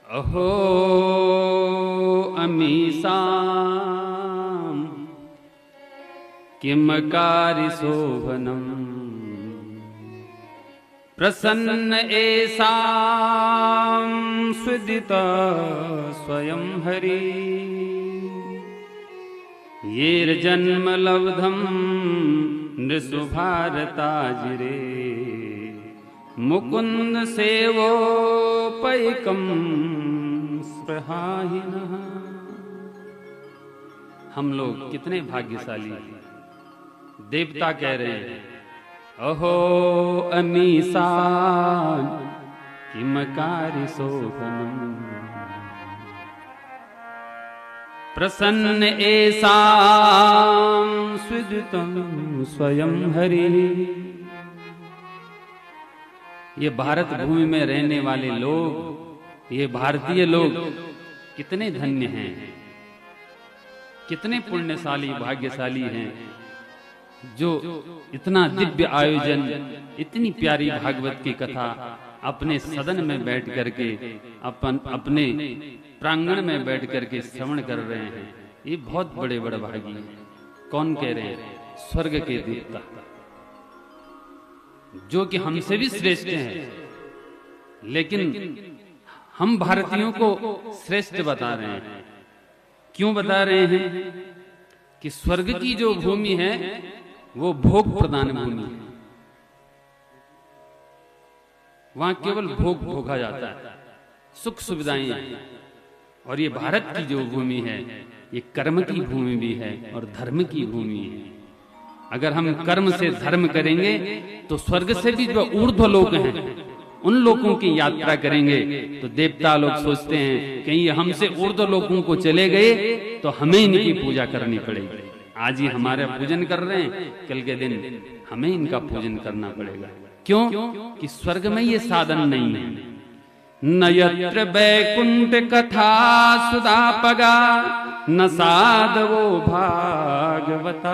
अहो अमीसां किं कारिशोभनम् प्रसन्न एषां सुदिता स्वयं हरि येर्जन्म लब्धं नृसुभारताजिरे मुकुंद सेवोपैकं स्पृहाहिनः। हम लोग कितने भाग्यशाली हैं। देवता कह रहे हैं अहो अमीसां किं कारिशोभनम् प्रसन्न एषां सुदितं स्वयं हरि। ये भारत भूमि में रहने वाले लोग, ये भारतीय लोग कितने धन्य हैं, कितने पुण्यशाली भाग्यशाली हैं जो इतना दिव्य आयोजन, इतनी प्यारी भागवत की कथा अपने सदन में बैठ करके अपने प्रांगण में बैठ करके श्रवण कर रहे हैं। ये बहुत बड़े बड़े भागी हैं। कौन कह रहे हैं? स्वर्ग के देवता, जो कि हमसे भी श्रेष्ठ हैं, लेकिन हम भारतीयों को श्रेष्ठ बता रहे हैं। क्यों बता रहे हैं? कि स्वर्ग की जो भूमि है वो भोग प्रदान भूमि है। वहां केवल भोग भोगा जाता है, सुख सुविधाएं हैं। और ये भारत की जो भूमि है ये कर्म की भूमि भी है और धर्म की भूमि है। अगर हम कर्म से धर्म करेंगे तो स्वर्ग से भी जो ऊर्ध्व लोक हैं उन लोगों की यात्रा करेंगे। तो देवता लोग सोचते हैं कहीं हमसे ऊर्ध्व लोगों को चले गए तो हमें इनकी पूजा करनी पड़ेगी। आज ही हमारा पूजन कर रहे हैं, कल के दिन हमें इनका पूजन करना पड़ेगा। क्यों? कि स्वर्ग में ये साधन नहीं है। न यत्र वैकुंठ कथा सुधापगा न साधवो भागवतास्तदाश्रिया।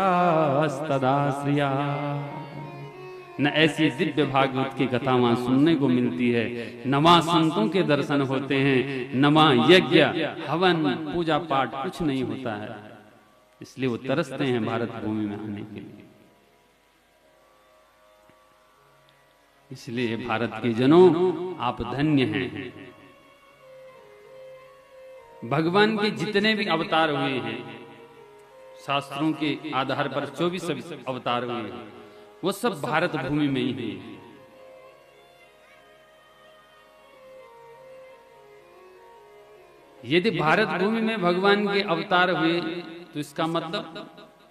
न ऐसी दिव्य भागवत की कथा वहां सुनने को मिलती है, न वहां संतों के दर्शन होते हैं, न वहां यज्ञ हवन पूजा पाठ कुछ नहीं होता है। इसलिए वो तरसते हैं भारत भूमि में आने के लिए। इसलिए भारत के जनों आप धन्य हैं। भगवान के जितने भी अवतार हुए हैं, शास्त्रों के आधार पर 24 अवतार हुए हैं, वो सब भारत भूमि में ही हुए। यदि भारत भूमि में भगवान के अवतार हुए तो इसका मतलब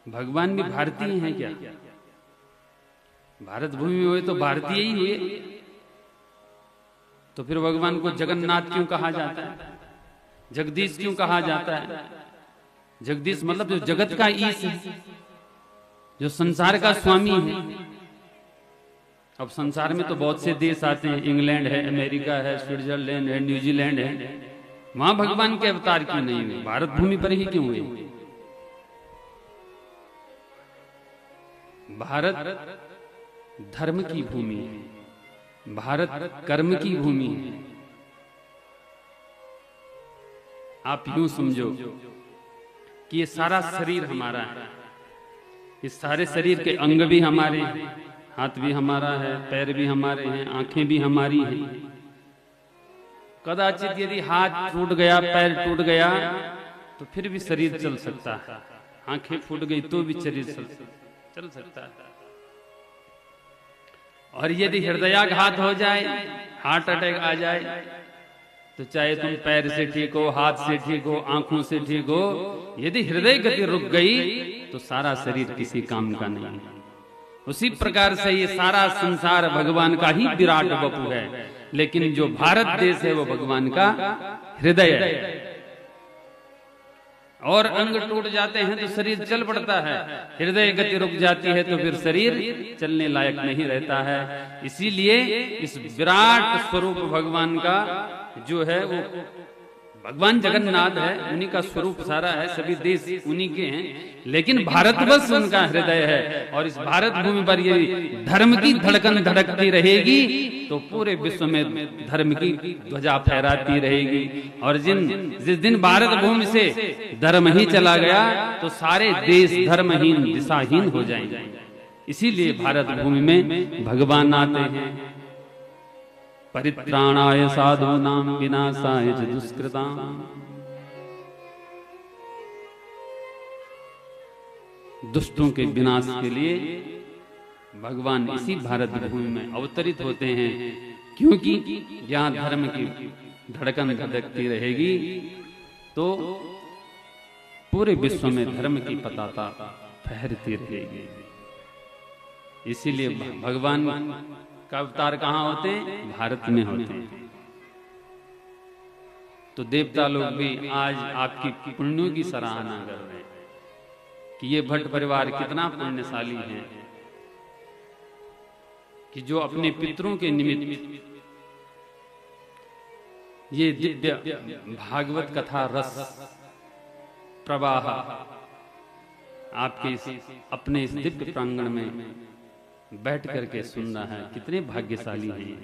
भगवान भी भारतीय हैं क्या? भारत भूमि में हुए तो भारतीय ही हुए। तो फिर भगवान को जगन्नाथ क्यों कहा जाता है? जगदीश क्यों कहा जाता है? जगदीश मतलब जो जगत का ईश है, जो संसार का स्वामी है। अब संसार में तो बहुत से देश आते हैं, इंग्लैंड है, अमेरिका है, स्विट्जरलैंड है, न्यूजीलैंड है। वहां भगवान के अवतार क्यों नहीं हुए? भारत भूमि पर ही क्यों हुए? भारत धर्म की भूमि है, भारत कर्म की भूमि है। आप यूं समझो कि ये सारा शरीर हमारा है, इस सारे शरीर के अंग भी हमारे हैं, हाथ भी हमारा है, पैर भी हमारे हैं, आंखें भी हमारी हैं। कदाचित यदि हाथ टूट गया, पैर टूट गया तो फिर भी शरीर चल सकता है। आंखें फूट गई तो भी शरीर चल सकता है। और यदि हृदयाघात हो जाए, हार्ट अटैक आ जाए, तो चाहे तुम पैर से ठीक हो, हाथ से ठीक हो, आंखों से ठीक हो, यदि हृदय गति रुक गई तो सारा शरीर किसी काम का नहीं है। उसी प्रकार से ये सारा संसार भगवान का ही विराट वपु है, लेकिन जो भारत देश है वो भगवान का हृदय है। और अंग टूट जाते हैं तो शरीर चल पड़ता है, हृदय गति रुक जाती है तो फिर शरीर चलने लायक नहीं रहता है। इसीलिए इस विराट स्वरूप भगवान का जो है वो भगवान जगन्नाथ है, उन्हीं का स्वरूप सारा है, सभी देश उन्हीं के हैं, लेकिन भारतवर्ष उनका हृदय है। और इस भारत भूमि पर ये धर्म की धड़कन धड़कती रहेगी तो पूरे विश्व में धर्म की ध्वजा फहराती रहेगी। और जिस दिन भारत भूमि से धर्म ही चला गया तो सारे देश धर्महीन दिशाहीन हो जाएंगे। इसीलिए भारत भूमि में भगवान आते हैं। परित्राणाय साधूनां विनाशाय च दुष्कृताम्। दुष्टों के विनाश के लिए भगवान इसी भारत भूमि में अवतरित होते हैं, क्योंकि जहां धर्म की धड़कन धड़कती रहेगी तो पूरे विश्व में धर्म की पताका फहरती रहेगी। इसीलिए भगवान का अवतार कहाँ होते हैं? भारत में होते हैं। तो देवता लोग भी आज आपकी पुण्यों की सराहना कर रहे हैं कि ये भट्ट परिवार कितना पुण्यशाली है कि जो अपने पितरों के निमित्त ये दिव्य भागवत कथा रस प्रवाह आपके अपने इस दिव्य प्रांगण में बैठ करके सुन रहा है। कितने भाग्यशाली हैं।